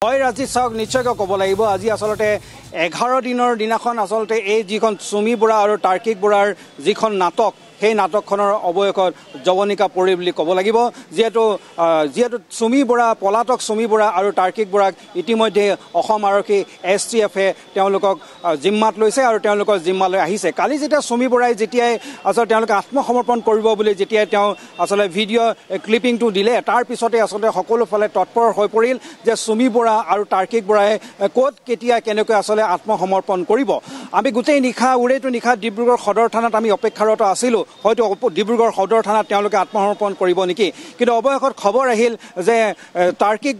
হয় ৰাজীৱ চাওক নিশ্চয়কৈ ক'ব লাগিব আজি আসলতে 11 দিনৰ দিনাখন আসলতে এই যিখন সুমি বৰা আৰু তাৰ্কিক বৰাৰ যিখন নাটক সেই নাটকখনৰ অৱয়কত জৱনিকা পৰি বুলি ক'ব লাগিব যেহেতু সুমি বৰা পলাতক সুমি বৰা আৰু তাৰ্কিক বৰাক ইতিমধ্যে অসম আৰক্ষী STFে তেওঁলোকক জিম্মাত লৈছে আৰু তেওঁলোকৰ জিম্মালৈ আহিছে কালি যেতিয়া সুমি বৰাই যেতিয়াই আসলে তেওঁলোকে আত্মসমৰ্পণ কৰিব বুলি যেতিয়াই তেওঁ আসলে ভিডিঅ' ক্লিপিংটো দিলে তাৰ পিছতে আসলে সকলো ফালে তৎপৰ হৈ পৰিল যে সুমি বৰা আৰু তাৰ্কিক বৰাই ক'ত কেতিয়া কেনেকৈ আসলে আত্মসমৰ্পণ কৰিব আমি গোটেই নিশা উৰেটো নিশা ডিব্ৰুগড় সদৰ থানাত আমি অপেক্ষাৰত আছিলোঁ হয়তো ডিব্ৰুগড় সদৰ থানাত তেওঁলোকে আত্মসমৰ্পণ কৰিব নেকি কিন্তু অৱশেষত খবৰ আহিল যে তাৰ্কিক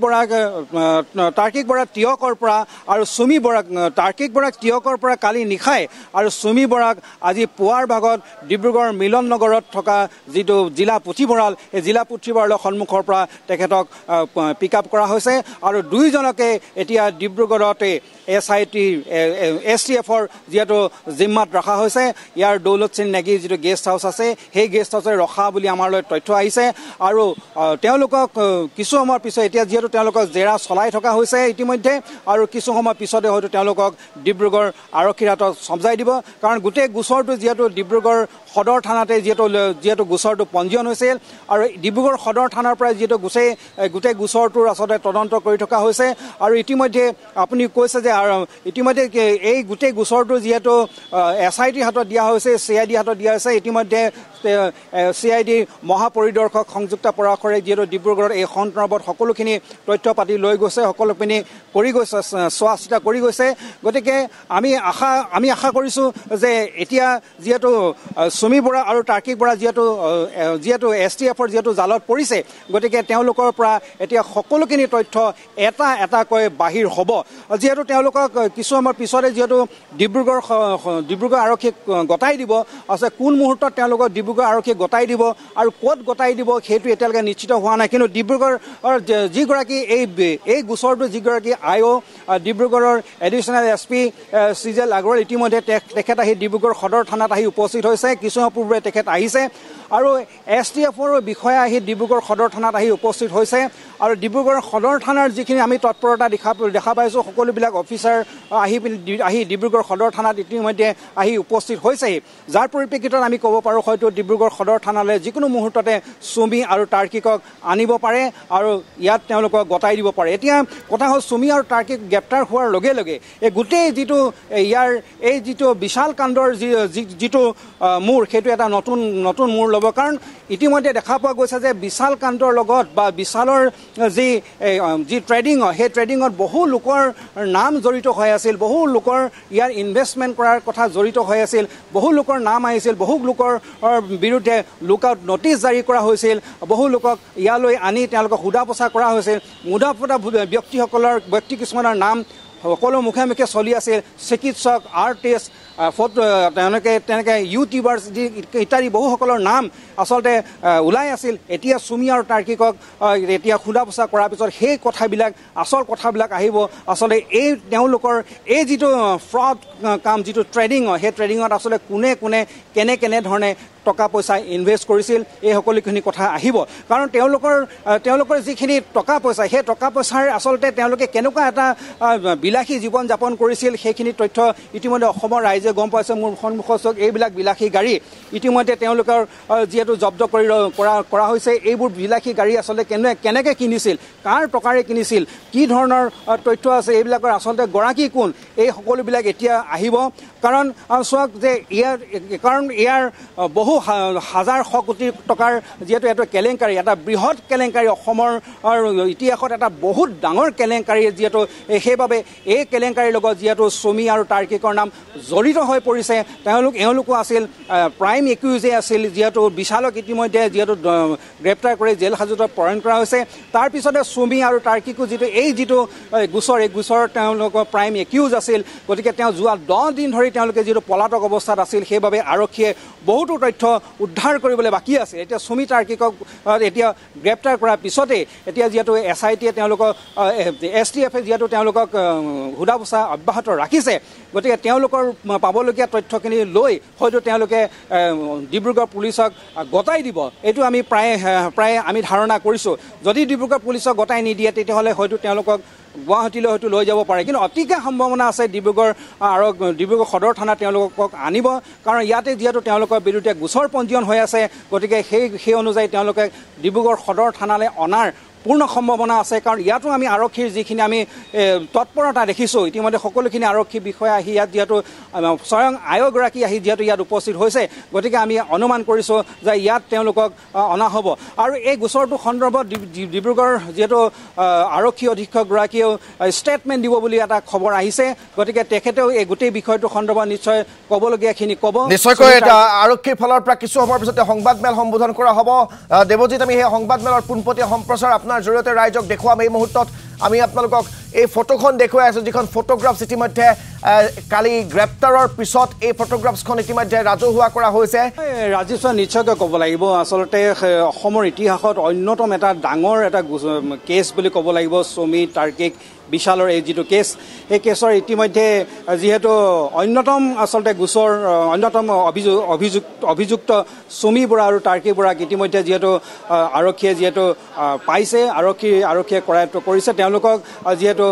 বৰা তিয়কৰ পৰা আৰু সুমি বৰাক তাৰ্কিক বৰাক তিয়কৰ পৰা কালি নিশাই আৰু সুমি বৰাক আজি পুৱাৰ ভাগত ডিব্ৰুগড় মিলন নগৰত থকা যিটো জিলা পুথিভঁৰাল এই জিলা পুথিভঁৰালৰ সন্মুখৰ পৰা তেখেতক পিক আপ কৰা হৈছে আৰু দুইজনকে এতিয়া ডিব্ৰুগড়তে STFৰ যিহেতু জিম্মাত ৰখা হৈছে ইয়াৰ দৌলত সিং নেগী যিটো গেষ্ট হাউচ আছে সেই গেষ্ট হাউচে ৰখা বুলি আমালৈ তথ্য আহিছে আৰু তেওঁলোকক কিছু সময়ৰ পিছত এতিয়া যিহেতু তেওঁলোকক জেৰা চলাই থকা হৈছে ইতিমধ্যে আৰু কিছু সময় পিছতে হয়তো তেওঁলোকক ডিব্ৰুগড় আৰক্ষীৰ হাতত চম্জাই দিব কাৰণ গোটেই গোচৰটো যিহেতু ডিব্ৰুগড় সদৰ থানাতে যিহেতু গোচৰটো পঞ্জীয়ন হৈছিল আৰু ডিব্ৰুগড় সদৰ থানাৰ পৰা যিহেতু গোটেই গোচৰটোৰ আচলতে তদন্ত কৰি থকা হৈছে আৰু ইতিমধ্যে আপুনি কৈছে যে ইতিমধ্যে এই গোটেই গোচৰটো যিহেতু SIT হাতত দিয়া হৈছে CID হাতত দিয়া হৈছে ইতিমধ্যে CID মহাপৰিদৰ্শক সংযুক্ত পৰাশৰে যিহেতু ডিব্ৰুগড়ত এই সন্দৰ্ভত সকলোখিনি তথ্য পাতি লৈ গৈছে সকলোখিনি কৰি গৈছে চোৱা চিতা কৰি গৈছে গতিকে আমি আশা কৰিছোঁ যে এতিয়া যিহেতু সুমি বৰা আৰু তাৰ্কিক বৰা যিহেতু STFৰ যিহেতু জালত পৰিছে গতিকে তেওঁলোকৰ পৰা এতিয়া সকলোখিনি তথ্য এটাকৈ বাহিৰ হ'ব যিহেতু তেওঁলোকক কিছু সময়ৰ পিছতে যিহেতু ডিব্ৰুগড় আৰক্ষীক গতাই দিব আছে কোন মুহূৰ্তত তেওঁলোকক ডিব্ৰুগড় আৰক্ষীক গতাই দিব আৰু ক'ত গতাই দিব সেইটো এতিয়ালৈকে নিশ্চিত হোৱা নাই কিন্তু ডিব্ৰুগড়ৰ যিগৰাকী এই গোচৰটো যিগৰাকী IO ডিব্ৰুগড়ৰ এডিশ্যনেল SP চিজেল আগৰৱাল ইতিমধ্যে তেখেত আহি ডিব্ৰুগড় সদৰ থানাত আহি উপস্থিত হৈছে কিছু সময় পূৰ্বে তেখেত আহিছে আৰু STFৰ বিষয়া আহি ডিব্ৰুগড় সদৰ থানাত আহি উপস্থিত হৈছে আৰু ডিব্ৰুগড় সদৰ থানাৰ যিখিনি আমি তৎপৰতা দেখা পাইছোঁ সকলোবিলাক অফিচাৰ আহি ডিব্ৰুগড় সদৰ থানাত ইতিমধ্যে আহি উপস্থিত হৈছে যাৰ পৰিপ্ৰেক্ষিতত আমি ক'ব পাৰোঁ হয়তো ডিব্ৰুগড় সদৰ থানালৈ যিকোনো মুহূৰ্ততে সুমি আৰু তাৰ্কিকক আনিব পাৰে আৰু ইয়াত তেওঁলোকক গতাই দিব পাৰে এতিয়া কথা হ'ল সুমি আৰু তাৰ্কিক গ্ৰেপ্তাৰ হোৱাৰ লগে লগে এই গোটেই যিটো বিশাল কাণ্ডৰ যিটো মূৰ সেইটো এটা নতুন মূৰ ল'ব কাৰণ ইতিমধ্যে দেখা পোৱা গৈছে যে বিশাল কাণ্ডৰ লগত বা বিশালৰ যি ট্ৰেডিং সেই ট্ৰেডিঙত বহু লোকৰ নাম জড়িত হৈ আছিল বহু লোকৰ ইয়াৰ ইনভেষ্টমেণ্ট কৰাৰ কথা জড়িত হৈ আছিল বহু লোকৰ নাম আহিছিল বহু লোকৰ বিৰুদ্ধে লুকআউট নটিচ জাৰি কৰা হৈছিল বহু লোকক ইয়ালৈ আনি তেওঁলোকক সোধা পোছা কৰা হৈছিল মুধা ব্যক্তি কিছুমানৰ নাম সকলো মুখে চলি আছিল চিকিৎসক আৰ্টিষ্ট তেনেকৈ ইউটিউবাৰ্ছ ইত্যাদি বহুসকলৰ নাম আচলতে ওলাই আছিল এতিয়া সুমি আৰু তাৰ্কিকক এতিয়া সোধা পোছা কৰাৰ পিছত সেই আচল কথাবিলাক আহিব আচলতে তেওঁলোকৰ এই যিটো ফ্ৰড কাম যিটো ট্ৰেডিং সেই ট্ৰেডিঙত আচলতে কোনে কেনেধৰণে টকা পইচা ইনভেষ্ট কৰিছিল এই সকলোখিনি কথা আহিব কাৰণ তেওঁলোকৰ যিখিনি টকা পইচা সেই টকা পইচাৰ আচলতে তেওঁলোকে কেনেকুৱা এটা বিলাসী জীৱন যাপন কৰিছিল সেইখিনি তথ্য ইতিমধ্যে অসমৰ ৰাইজে গম পাইছে মোৰ সন্মুখত এইবিলাক বিলাসী গাড়ী ইতিমধ্যে তেওঁলোকৰ যিহেতু জব্দ কৰা হৈছে এইবোৰ বিলাসী গাড়ী আচলতে কেনেকৈ কিনিছিল কাৰ টকাৰে কিনিছিল কি ধৰণৰ তথ্য আছে এইবিলাকৰ আচলতে গৰাকী কোন এই সকলোবিলাক এতিয়া আহিব কাৰণ চাওক যে ইয়াৰ বহু হাজাৰ শ কোটি টকাৰ যিহেতু এটা কেলেংকাৰী এটা বৃহৎ কেলেংকাৰী অসমৰ ইতিহাসত এটা বহুত ডাঙৰ কেলেংকাৰী যিহেতু সেইবাবে এই কেলেংকাৰীৰ লগত যিহেতু সুমি আৰু তাৰ্কিকৰ নাম জড়িত হৈ পৰিছে এওঁলোকো আছিল প্ৰাইম একিউজে আছিল যিহেতু বিশালক ইতিমধ্যে যিহেতু গ্ৰেপ্তাৰ কৰি জেল হাজতত প্ৰেৰণ কৰা হৈছে তাৰপিছতে সুমি আৰু তাৰ্কিকো যিটো গোচৰত তেওঁলোকৰ প্ৰাইম একিউজ আছিল গতিকে তেওঁ যোৱা 10 দিন ধৰি তেওঁলোকে যিটো পলাতক অৱস্থাত আছিল সেইবাবে আৰক্ষীয়ে বহুতো তথ্য উদ্ধাৰ কৰিবলৈ বাকী আছে এতিয়া সুমি তাৰ্কিকক এতিয়া গ্ৰেপ্তাৰ কৰাৰ পিছতে এতিয়া যিহেতু SITয়ে তেওঁলোকক STFে যিহেতু তেওঁলোকক সোধা পোছা অব্যাহত ৰাখিছে গতিকে তেওঁলোকৰ পাবলগীয়া তথ্যখিনি লৈ হয়তো তেওঁলোকে ডিব্ৰুগড় পুলিচক গতাই দিব এইটো আমি প্ৰায় আমি ধাৰণা কৰিছোঁ যদি ডিব্ৰুগড় পুলিচক গতাই নিদিয়ে তেতিয়াহ'লে হয়তো তেওঁলোকক গুৱাহাটীলৈ হয়তো লৈ যাব পাৰে কিন্তু অতিকে সম্ভাৱনা আছে ডিব্ৰুগড় সদৰ থানা তেওঁলোকক আনিব কাৰণ ইয়াতে যিহেতু তেওঁলোকৰ বিৰুদ্ধে গোচৰ পঞ্জীয়ন হৈ আছে গতিকে সেই অনুযায়ী তেওঁলোকে ডিব্ৰুগড় সদৰ থানালৈ অনাৰ পূৰ্ণ সম্ভাৱনা আছে কাৰণ ইয়াতো আমি আৰক্ষীৰ যিখিনি আমি তৎপৰতা দেখিছোঁ ইতিমধ্যে সকলোখিনি আৰক্ষী বিষয়া আহি ইয়াত যিহেতু স্বয়ং আয়োগৰাকী আহি যিহেতু ইয়াত উপস্থিত হৈছে গতিকে আমি অনুমান কৰিছোঁ যে ইয়াত তেওঁলোকক অনা হ'ব আৰু এই গোচৰটো সন্দৰ্ভত ডিব্ৰুগড় যিহেতু আৰক্ষী অধীক্ষকগৰাকীয়েও ষ্টেটমেণ্ট দিব বুলি এটা খবৰ আহিছে গতিকে তেখেতেও এই গোটেই বিষয়টো সন্দৰ্ভত নিশ্চয় ক'বলগীয়াখিনি ক'ব নিশ্চয়কৈ এটা আৰক্ষীৰ ফালৰ পৰা কিছু সময়ৰ পিছতে সংবাদমেল সম্বোধন কৰা হ'ব দেৱজিৎ আমি সেই সংবাদমেলৰ পোনপটীয়া সম্প্ৰচাৰ আপোনাৰ জৰিয়তে ৰাইজক দেখুৱাম এই মুহূৰ্তত আমি আপোনালোকক এই ফটোখন দেখুৱাই আছোঁ যিখন ফটোগ্ৰাফছ ইতিমধ্যে কালি গ্ৰেপ্তাৰৰ পিছত এই ফটোগ্ৰাফছখন ইতিমধ্যে ৰাজহুৱা কৰা হৈছে ৰাজীৱ নিশ্চয়কৈ ক'ব লাগিব আচলতে অসমৰ ইতিহাসত অন্যতম এটা ডাঙৰ এটা কেছ বুলি ক'ব লাগিব চুমি তাৰ্কিক বিশালৰ এই যিটো কেছ এই কেছৰ ইতিমধ্যে যিহেতু অন্যতম আচলতে গোচৰ অন্যতম অভিযুক্ত চুমি বৰা আৰু তাৰ্কি বৰাক ইতিমধ্যে যিহেতু আৰক্ষীয়ে যিহেতু পাইছে আৰক্ষীয়ে কৰায়ত্ব কৰিছে তেওঁলোকক যিহেতু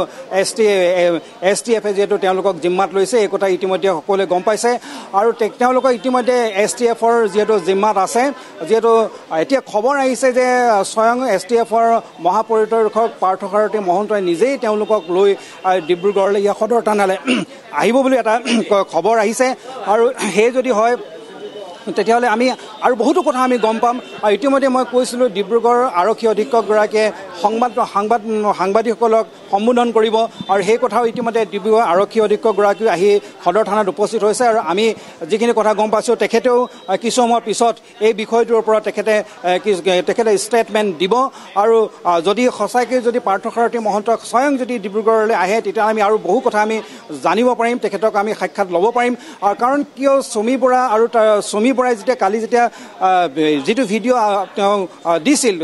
STF যিহেতু তেওঁলোকক জিম্মাত লৈছে এই কথা ইতিমধ্যে সকলোৱে গম পাইছে আৰু তেওঁলোকক ইতিমধ্যে STFৰ যিহেতু জিম্মাত আছে যিহেতু এতিয়া খবৰ আহিছে যে স্বয়ং STFৰ মহাপৰিদৰ্শক পাৰ্থসাৰথী মহন্তই নিজেই তেওঁলোকক লৈ ডিব্ৰুগড়লৈ ইয়াৰ সদৰ থানালৈ আহিব বুলি এটা খবৰ আহিছে আৰু সেই যদি হয় তেতিয়াহ'লে আমি আৰু বহুতো কথা আমি গম পাম আৰু ইতিমধ্যে মই কৈছিলোঁ ডিব্ৰুগড় আৰক্ষী অধীক্ষকগৰাকীয়ে সাংবাদিকসকলক সম্বোধন কৰিব আৰু সেই কথাও ইতিমধ্যে ডিব্ৰুগড় আৰক্ষী অধীক্ষকগৰাকীও আহি সদৰ থানাত উপস্থিত হৈছে আৰু আমি যিখিনি কথা গম পাইছোঁ তেখেতেও কিছু সময়ৰ পিছত এই বিষয়টোৰ ওপৰত তেখেতে ষ্টেটমেণ্ট দিব আৰু যদি সঁচাকৈ যদি পাৰ্থসাৰথী মহন্তক স্বয়ং যদি ডিব্ৰুগড়লৈ আহে তেতিয়া আমি আৰু বহু কথা আমি জানিব পাৰিম তেখেতক আমি সাক্ষাৎ ল'ব পাৰিম আৰু কাৰণ কিয় চুমি বৰা আৰু চুমি বৰাই কালি যেতিয়া যিটো ভিডিঅ' তেওঁ দিছিল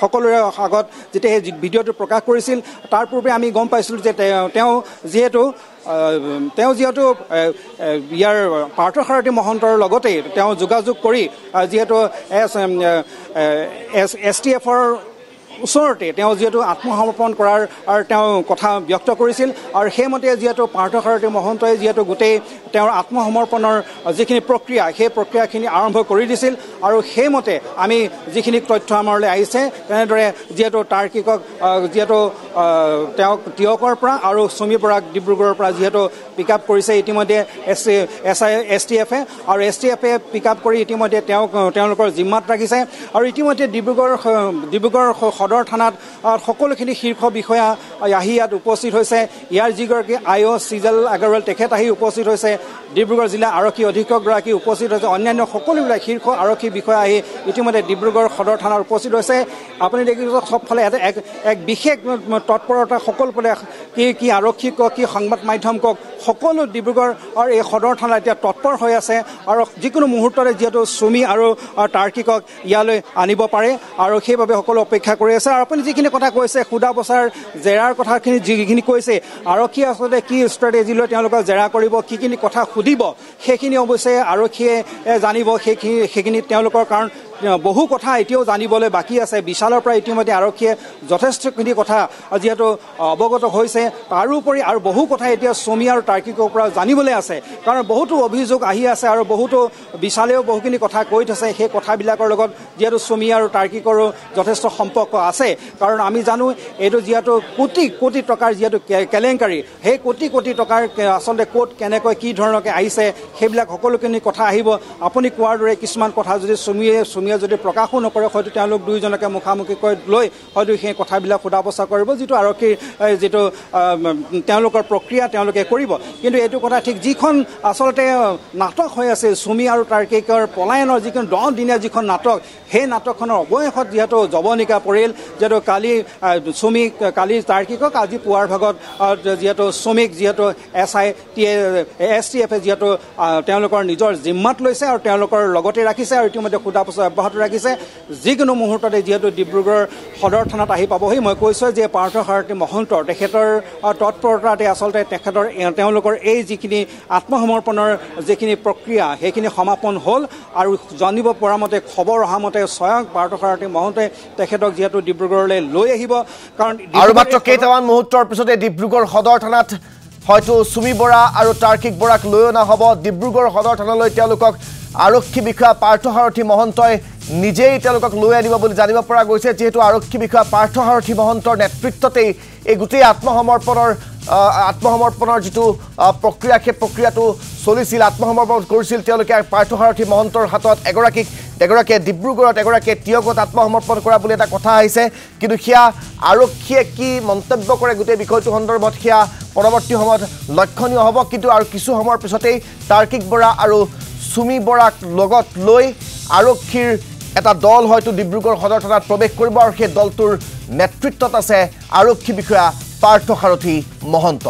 সকলোৰে আগত যেতিয়া সেই ভিডিঅ'টো প্ৰকাশ কৰিছিল তাৰ পূৰ্বে আমি গম পাইছিলোঁ যে তেওঁ যিহেতু ইয়াৰ পাৰ্থসাৰথী মহন্তৰ লগতে তেওঁ যোগাযোগ কৰি যিহেতু STFৰ ওচৰতে তেওঁ যিহেতু আত্মসমৰ্পণ কৰাৰ তেওঁ কথা ব্যক্ত কৰিছিল আৰু সেইমতে যিহেতু পাৰ্থসাৰথী মহন্তই যিহেতু গোটেই তেওঁৰ আত্মসমৰ্পণৰ যিখিনি প্ৰক্ৰিয়া সেই প্ৰক্ৰিয়াখিনি আৰম্ভ কৰি দিছিল আৰু সেইমতে আমি যিখিনি তথ্য আমাৰলৈ আহিছে তেনেদৰে যিহেতু তাৰ্কিকক যিহেতু তেওঁক টিয়কৰ পৰা আৰু চুমি বৰাক ডিব্ৰুগড়ৰ পৰা যিহেতু পিক আপ কৰিছে ইতিমধ্যে STFে আৰু STFে পিক আপ কৰি ইতিমধ্যে তেওঁলোকৰ জিম্মাত ৰাখিছে আৰু ইতিমধ্যে ডিব্ৰুগড় সদৰ থানাত সকলোখিনি শীৰ্ষ বিষয়া আহি ইয়াত উপস্থিত হৈছে ইয়াৰ যিগৰাকী IO চিজল আগৰৱাল তেখেত আহি উপস্থিত হৈছে ডিব্ৰুগড় জিলা আৰক্ষী অধীক্ষকগৰাকী উপস্থিত হৈছে অন্যান্য সকলোবিলাক শীৰ্ষ আৰক্ষী বিষয়া আহি ইতিমধ্যে ডিব্ৰুগড় সদৰ থানাত উপস্থিত হৈছে আপুনি দেখিছে সবফালে এক বিশেষ তৎপৰতা সকলোফালে কি আৰক্ষী কওক কি সংবাদ মাধ্যম কওক সকলো ডিব্ৰুগড় আৰু এই সদৰ থানা এতিয়া তৎপৰ হৈ আছে আৰু যিকোনো মুহূৰ্ততে যিহেতু চুমি আৰু তাৰ্কিকক ইয়ালৈ আনিব পাৰে আৰু সেইবাবে সকলো অপেক্ষা কৰি আছে আৰু আপুনি যিখিনি কথা কৈছে সুদা বচাৰ জেৰাৰ কথাখিনি যিখিনি কৈছে আৰক্ষীয়ে আচলতে কি ষ্ট্ৰেটেজি লৈ তেওঁলোকক জেৰা কৰিব কিখিনি কথা সুধিব সেইখিনি অৱশ্যে আৰক্ষীয়ে জানিব সেইখিনি তেওঁলোকৰ কাৰণ বহু কথা এতিয়াও জানিবলৈ বাকী আছে বিশালৰ পৰা ইতিমধ্যে আৰক্ষীয়ে যথেষ্টখিনি কথা যিহেতু অৱগত হৈছে তাৰোপৰি আৰু বহু কথা এতিয়া চুমি আৰু তাৰ্কিকৰ পৰা জানিবলৈ আছে কাৰণ বহুতো অভিযোগ আহি আছে আৰু বহুতো বিশালেও বহুখিনি কথা কৈ থৈছে সেই কথাবিলাকৰ লগত যিহেতু চুমি আৰু তাৰ্কিকৰো যথেষ্ট সম্পৰ্ক আছে কাৰণ আমি জানো এইটো যিহেতু কোটি টকাৰ যিহেতু কেলেংকাৰী সেই কোটি টকাৰ আচলতে ক'ত কেনেকৈ কি ধৰণকৈ আহিছে সেইবিলাক সকলোখিনি কথা আহিব আপুনি কোৱাৰ দৰে কিছুমান কথা যদি চুমিয়ে যদি প্ৰকাশো নকৰে হয়তো তেওঁলোক দুইজনকে মুখামুখিকৈ লৈ হয়তো সেই কথাবিলাক সোধা পোছা কৰিব যিটো আৰক্ষীৰ যিটো তেওঁলোকৰ প্ৰক্ৰিয়া তেওঁলোকে কৰিব কিন্তু এইটো কথা ঠিক যিখন আচলতে নাটক হৈ আছে চুমি আৰু তাৰ্কিকৰ পলায়নৰ যিখন 10 দিনীয়া যিখন নাটক সেই নাটকখনৰ অৱশেষত যিহেতু জৱনিকা পৰিল যিহেতু কালি তাৰ্কিকক আজি পুৱাৰ ভাগত যিহেতু চুমিক যিহেতু STFে যিহেতু তেওঁলোকৰ নিজৰ জিম্মাত লৈছে আৰু তেওঁলোকৰ লগতে ৰাখিছে আৰু ইতিমধ্যে সোধা পোছা অব্যাহত ৰাখিছে যিকোনো মুহূৰ্ততে যিহেতু ডিব্ৰুগড় সদৰ থানাত আহি পাবহি মই কৈছোঁ যে পাৰ্থসাৰথী মহন্তৰ তেখেতৰ তৎপৰতাতে আচলতে তেওঁলোকৰ এই যিখিনি আত্মসমৰ্পণৰ যিখিনি প্ৰক্ৰিয়া সেইখিনি সমাপন হ'ল আৰু জানিব পৰা মতে খবৰ অহা মতে স্বয়ং পাৰ্থসাৰথী মহন্তই তেখেতক যিহেতু ডিব্ৰুগড়লৈ লৈ আহিব কাৰণ আৰু মাত্ৰ কেইটামান মুহূৰ্তৰ পিছতে ডিব্ৰুগড় সদৰ থানাত হয়তো সুমি বৰা আৰু তাৰ্কিক বৰাক লৈ অনা হ'ব ডিব্ৰুগড় সদৰ থানালৈ তেওঁলোকক আৰক্ষী বিষয়া পাৰ্থসাৰথী মহন্তই নিজেই তেওঁলোকক লৈ আনিব বুলি জানিব পৰা গৈছে যেহেতু আৰক্ষী বিষয়া পাৰ্থসাৰথী মহন্তৰ নেতৃত্বতেই এই গোটেই আত্মসমৰ্পণৰ যিটো প্ৰক্ৰিয়া সেই প্ৰক্ৰিয়াটো চলিছিল আত্মসমৰ্পণ কৰিছিল তেওঁলোকে পাৰ্থসাৰথী মহন্তৰ হাতত এগৰাকীয়ে ডিব্ৰুগড়ত এগৰাকীয়ে টিয়কত আত্মসমৰ্পণ কৰা বুলি এটা কথা আহিছে কিন্তু সেয়া আৰক্ষীয়ে কি মন্তব্য কৰে গোটেই বিষয়টো সন্দৰ্ভত সেয়া পৰৱৰ্তী সময়ত লক্ষণীয় হ'ব কিন্তু আৰু কিছু সময়ৰ পিছতেই তাৰ্কিক বৰা আৰু সুমি বৰাক লগত লৈ আৰক্ষীৰ এটা দল হয়তো ডিব্ৰুগড় সদৰ থানাত প্ৰৱেশ কৰিব আৰু সেই দলটোৰ নেতৃত্বত আছে আৰক্ষী বিষয়া পাৰ্থসাৰথী মহন্ত